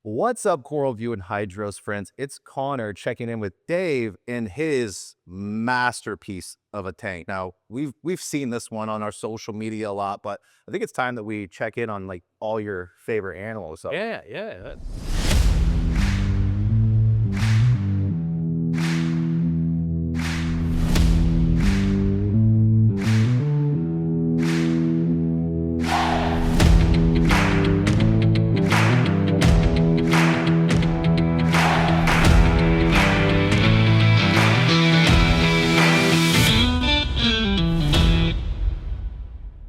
What's up, Coral View and Hydros friends? It's Connor checking in with Dave in his masterpiece of a tank. Now, we've seen this one on our social media a lot, but I think it's time that we check in on like all your favorite animals. So Yeah, yeah.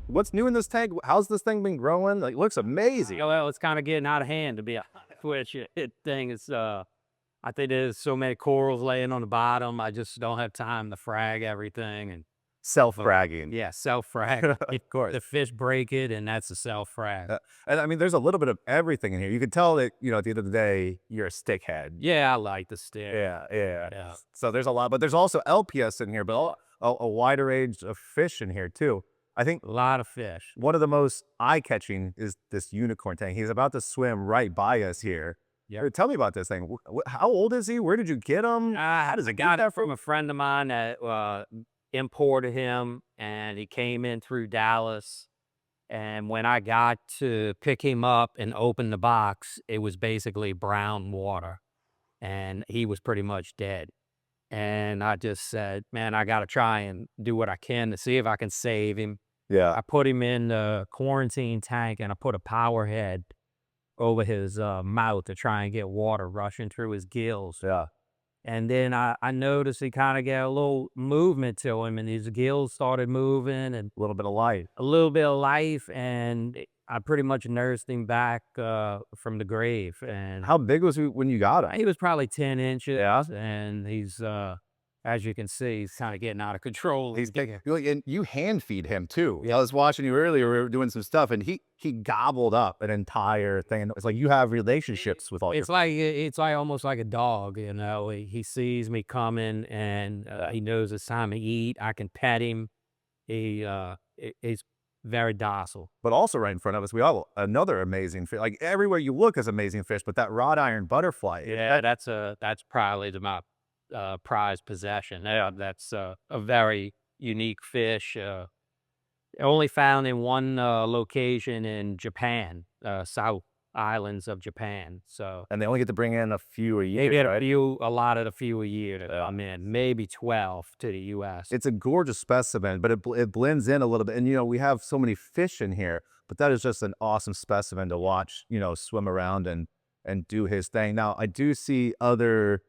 what's new in this tank? How's this thing been growing? Like, looks amazing. Well, it's kind of getting out of hand, to be honest with you. Thing is, I think there's so many corals laying on the bottom. I just don't have time to frag everything. And Self-fragging. yeah, self-frag. Of course. The fish break it, and that's a self-frag. And I mean, there's a little bit of everything in here. You can tell that, at the end of the day, you're a stickhead. Yeah, I like the stick. Yeah. So there's a lot, but there's also LPS in here, but a wider range of fish in here too. I think A lot of fish. one of the most eye-catching is this unicorn tank. He's about to swim right by us here. Yeah. Tell me about this thing. How old is he? Where did you get him? I How does it get got that it from a friend of mine that imported him, and he came in through Dallas. And when I got to pick him up and open the box, it was basically brown water, and he was pretty much dead. And I just said, man, I got to try and do what I can to see if I can save him. Yeah. I put him in the quarantine tank, and I put a power head over his mouth to try and get water rushing through his gills. Yeah. And then I noticed he kind of got a little movement to him, and his gills started moving, and A little bit of light. a little bit of life, and I pretty much nursed him back from the grave. And How big was he when you got him? he was probably 10 inches. Yeah. And he's, as you can see, he's kind of getting out of control. He's big. And you hand feed him too. I was watching you earlier. We were doing some stuff, and he gobbled up an entire thing. It's like you have relationships with all your. It's like almost like a dog, you know. He sees me coming, and he knows it's time to eat. I can pet him. He's very docile. But also right in front of us, we have another amazing fish. Like everywhere you look is amazing fish, but that wrought-iron butterfly. Yeah, that's probably my prized possession. Yeah, that's a very unique fish. Only found in one location in Japan, South Islands of Japan. So And they only get to bring in a few a they year, get right? allotted a few a year to come in, maybe 12 to the U.S. It's a gorgeous specimen, but it blends in a little bit. And, we have so many fish in here, but that is just an awesome specimen to watch, swim around and do his thing. Now, I do see other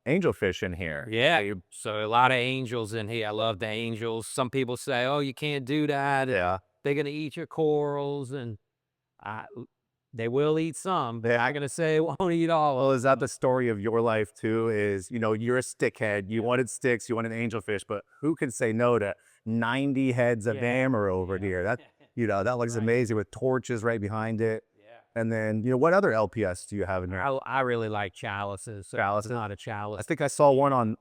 angelfish in here. Yeah, so a lot of angels in here. I love the angels. Some people say, "Oh, you can't do that. Yeah. They're gonna eat your corals," and I, they will eat some. They're not gonna say it won't eat all. Well, is that the story of your life too? Is, you're a stickhead. You wanted sticks, you wanted angelfish, but who can say no to 90 heads of amber over here? That, that looks Right. amazing with torches right behind it. Yeah. And then, what other LPS do you have in there? I really like chalices. So Chalices? It's not a I chalice. think I saw one on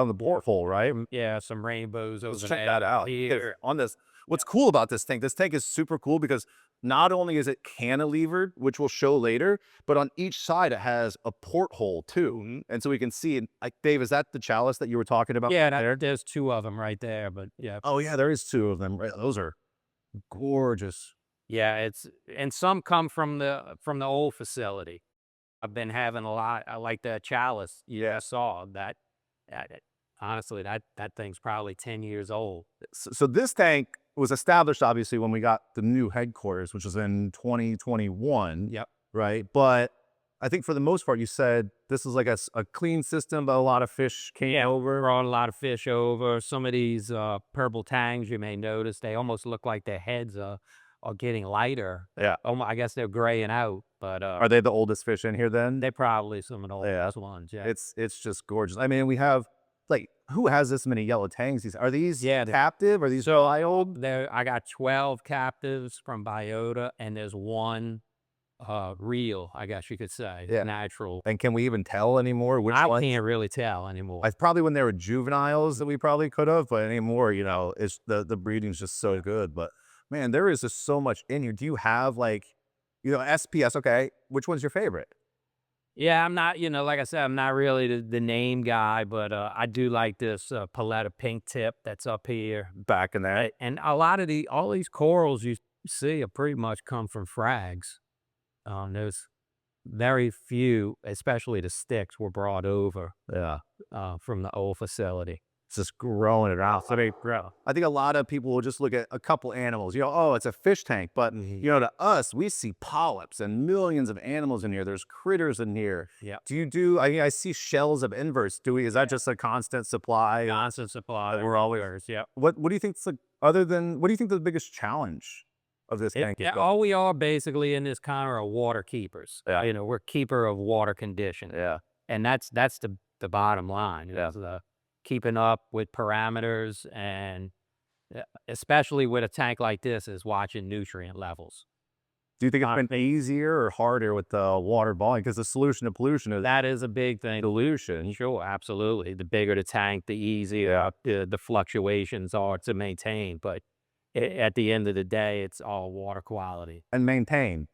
the porthole, right? Yeah, some rainbows over Let's check there. that out. Here. On this, what's cool about this tank is super cool because not only is it cantilevered, which we'll show later, but on each side it has a porthole too. And so we can see, and like, Dave, is that the chalice that you were talking about? Yeah, there? there's two of them right there. But yeah, Oh yeah, there is two of them. Right? Those are gorgeous. yeah, and some come from the old facility. I've been having a lot. I like the chalice. Yeah, I saw that honestly, that thing's probably 10 years old. So this tank was established obviously when we got the new headquarters, which was in 2021. Yep. Right. But I think for the most part, you said this is like a clean system, but a lot of fish came over. Brought a lot of fish over. Some of these purple tangs, you may notice, they almost look like their heads are getting lighter. Yeah. I guess they're graying out. But Are they the oldest fish in here then? they're probably some of the oldest ones. Yeah. It's just gorgeous. I mean, we have like, who has this many yellow tangs? Are these captive? Are these wild? I got 12 captives from biota, and there's one real, I guess you could say, natural. And can we even tell anymore which I ones? can't really tell anymore. Probably when they were juveniles that we probably could have, but anymore, it's the breeding's just so good. But man, there is just so much in here. Do you have like SPS. Okay, which one's your favorite? Yeah, I'm not, like I said, I'm not really the name guy, but I do like this paletta pink tip that's up here. Back in there. And a lot of all these corals you see are pretty much come from frags. There's very few, especially the sticks, were brought over Yeah. from the old facility. It's just growing it out. So they grow. I think a lot of people will just look at a couple animals. Oh, it's a fish tank. But to us, we see polyps and millions of animals in here. There's critters in here. Yeah. Do you do? I see shells of inverts. Is that just a constant supply? Constant supply. We're always. Yeah. What do you think's the other than what do you think the biggest challenge of this tank is? Yeah, all we are basically in this counter are water keepers. Yeah. We're keeper of water conditions. Yeah. And that's the bottom line. Yeah. Is, keeping up with parameters, and especially with a tank like this, is watching nutrient levels. Do you think it's been easier or harder with the water volume? Because the solution to pollution is That is a big thing. dilution. Sure, absolutely. The bigger the tank, the easier the fluctuations are to maintain. But at the end of the day, it's all water quality. And maintain.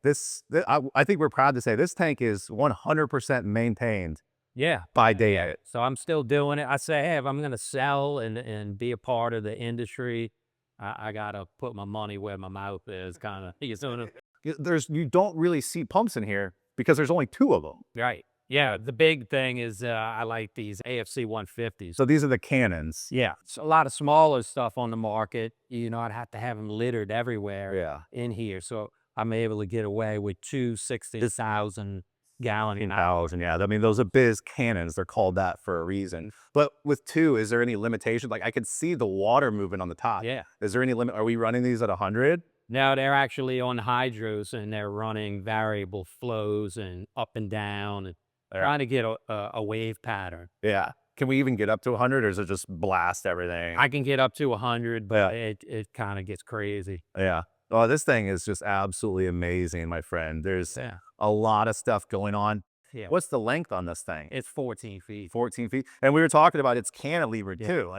I think we're proud to say this tank is 100% maintained Yeah. by day. So I'm still doing it. I say, hey, if I'm going to sell and be a part of the industry, I got to put my money where my mouth is, kind of. You don't really see pumps in here because there's only 2 of them. Right. Yeah. The big thing is I like these AFC 150s. So these are the cannons. Yeah. It's a lot of smaller stuff on the market. I'd have to have them littered everywhere in here. So I'm able to get away with 2 60,000 gallon hours. And I mean, those are biz cannons. They're called that for a reason. But with 2, is there any limitation? Like I could see the water moving on the top. Yeah. Is there any limit? Are we running these at 100? No, they're actually on hydros, and they're running variable flows and up and down, and trying to get a wave pattern. Yeah. Can we even get up to 100, or is it just blast everything? I can get up to 100, but it kind of gets crazy. Yeah. Oh, this thing is just absolutely amazing, my friend. There's a lot of stuff going on. Yeah. What's the length on this thing? It's 14 feet. 14 feet. And we were talking about it's cantilevered too.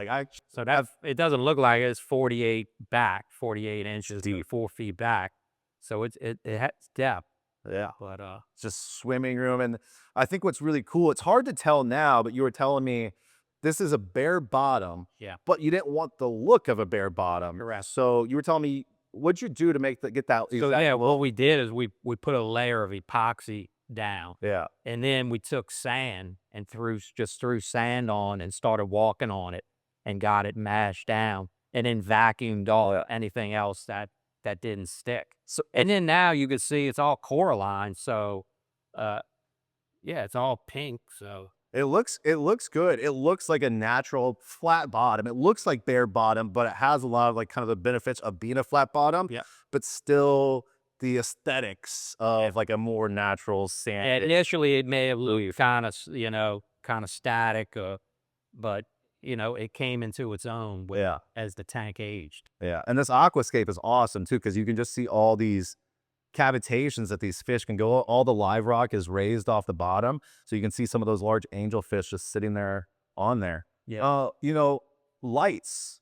So it doesn't look like it's 48 inches, 4 feet back. So it has depth. Yeah. But it's just swimming room. And I think what's really cool, it's hard to tell now, but you were telling me this is a bare bottom. Yeah. But you didn't want the look of a bare bottom. Correct. So you were telling me, what'd you do to get that? So what we did is we put a layer of epoxy down. Yeah. And then we took sand and threw sand on and started walking on it and got it mashed down, and then vacuumed all anything else that didn't stick. So, and then now you can see it's all coralline. So, it's all pink. So it looks good. It looks like a natural flat bottom. It looks like bare bottom, but it has a lot of kind of the benefits of being a flat bottom. Yeah. But still the aesthetics of like a more natural sand. And initially it may have looked kind of static, but it came into its own as the tank aged. Yeah. And this aquascape is awesome too, because you can just see all these cavitations that these fish can go. All the live rock is raised off the bottom, so you can see some of those large angelfish just sitting there on there. Yeah. Lights.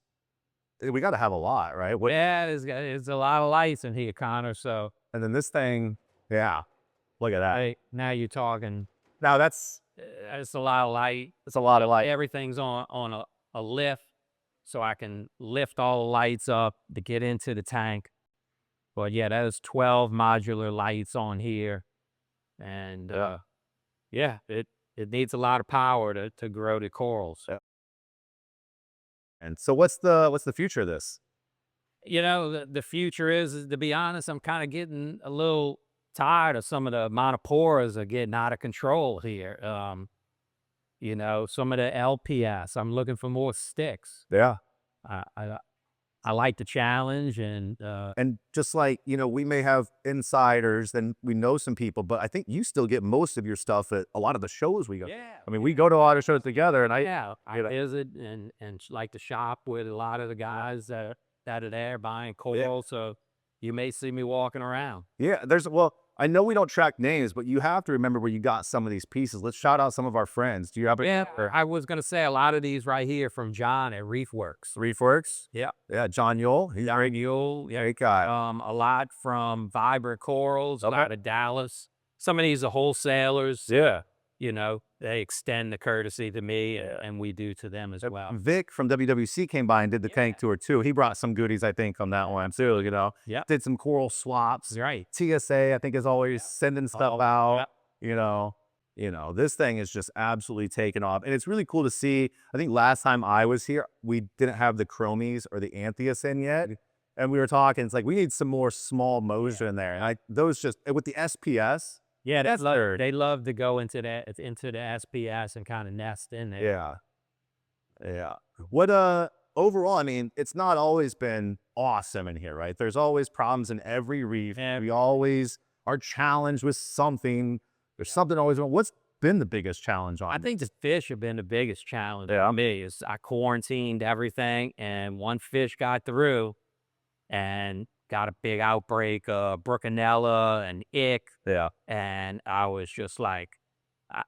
We got to have a lot, right? There's a lot of lights in here, Connor. So, and then this thing, look at that. Hey, now you're talking. Now that's a lot of light. It's a lot of light. Everything's on a lift, so I can lift all the lights up to get into the tank. But there's 12 modular lights on here, and it needs a lot of power to grow the corals. Yeah. And so what's the future of this? The future is, to be honest, I'm kind of getting a little tired of some of the monoporas are getting out of control here. Some of the LPS, I'm looking for more sticks. Yeah. I like the challenge, and just like, we may have insiders and we know some people, but I think you still get most of your stuff at a lot of the shows we go. Yeah. I mean, we go to a lot of shows together, and I visit and like to shop with a lot of the guys that are there buying coral. So you may see me walking around. Yeah. I know we don't track names, but you have to remember where you got some of these pieces. Let's shout out some of our friends. Do you have Yeah, I was gonna say a lot of these right here from John at Reef Works. Reef Works? Yeah. Yeah, John Yule. He's a John Yule, yeah. great guy. A lot from Vibrant Corals, a Okay. lot of Dallas. Some of these are wholesalers. Yeah. You know, they extend the courtesy to me, and we do to them as well. Vic from WWC came by and did the tank tour too. He brought some goodies, I think, on that one too. You know, Yeah, did some coral swaps. right. TSA, I think, is always sending stuff Oh, out. yeah. You know, this thing is just absolutely taken off, and it's really cool to see. I think last time I was here, we didn't have the chromies or the anthias in yet, and we were talking. It's like we need some more small moisture in there, and those just with the SPS. Yeah, That's they love to go into the SPS and kind of nest in there. Yeah. Yeah. What overall, I mean, it's not always been awesome in here, right? There's always problems in every reef. Yeah. We always are challenged with something. There's something always wrong. What's been the biggest challenge on I it? think the fish have been the biggest challenge Yeah. for me. Is I quarantined everything, and one fish got through, and got a big outbreak of Brucanella and ick, Yeah. and I was just like,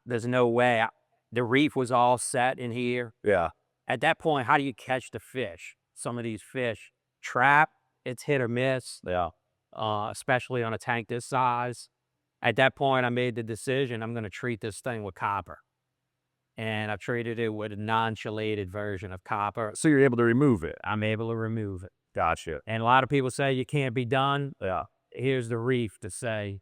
"There's no way." The reef was all set in here. Yeah. At that point, how do you catch the fish? Some of these fish trap, it's hit or miss, Yeah. especially on a tank this size. At that point, I made the decision I'm going to treat this thing with copper. And I treated it with a non-chelated version of copper. So you're able to remove it. I'm able to remove it. Gotcha. And a lot of people say you can't be done. Yeah. Here's the reef to say,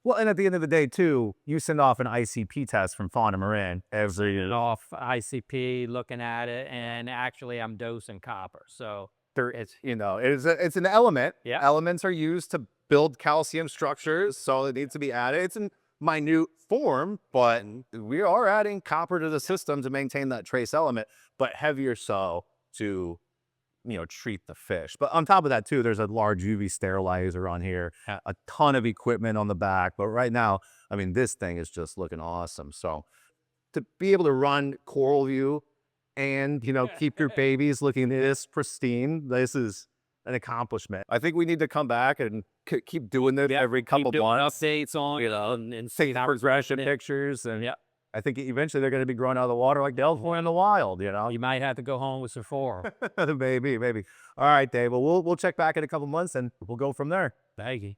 Well, and at the end of the day, too, you send off an ICP test from Fauna Marin every off ICP, looking at it, and actually I'm dosing copper. So it's it's an element. Yeah. Elements are used to build calcium structures, so it needs to be added. It's in minute form, but we are adding copper to the system to maintain that trace element, but heavier so to treat the fish. But on top of that too, there's a large UV sterilizer on here, Yeah. a ton of equipment on the back. But right now, I mean, this thing is just looking awesome. So to be able to run CoralVue and keep your babies looking this pristine, this is an accomplishment. I think we need to come back and keep doing this every couple doing months. updates on, and Take progression pictures, and Yeah. I think eventually they're going to be growing out of the water like Delphoi in the wild. You might have to go home with Sephora. Maybe. All right, Dave. Well, we'll check back in a couple months and we'll go from there. Thank you.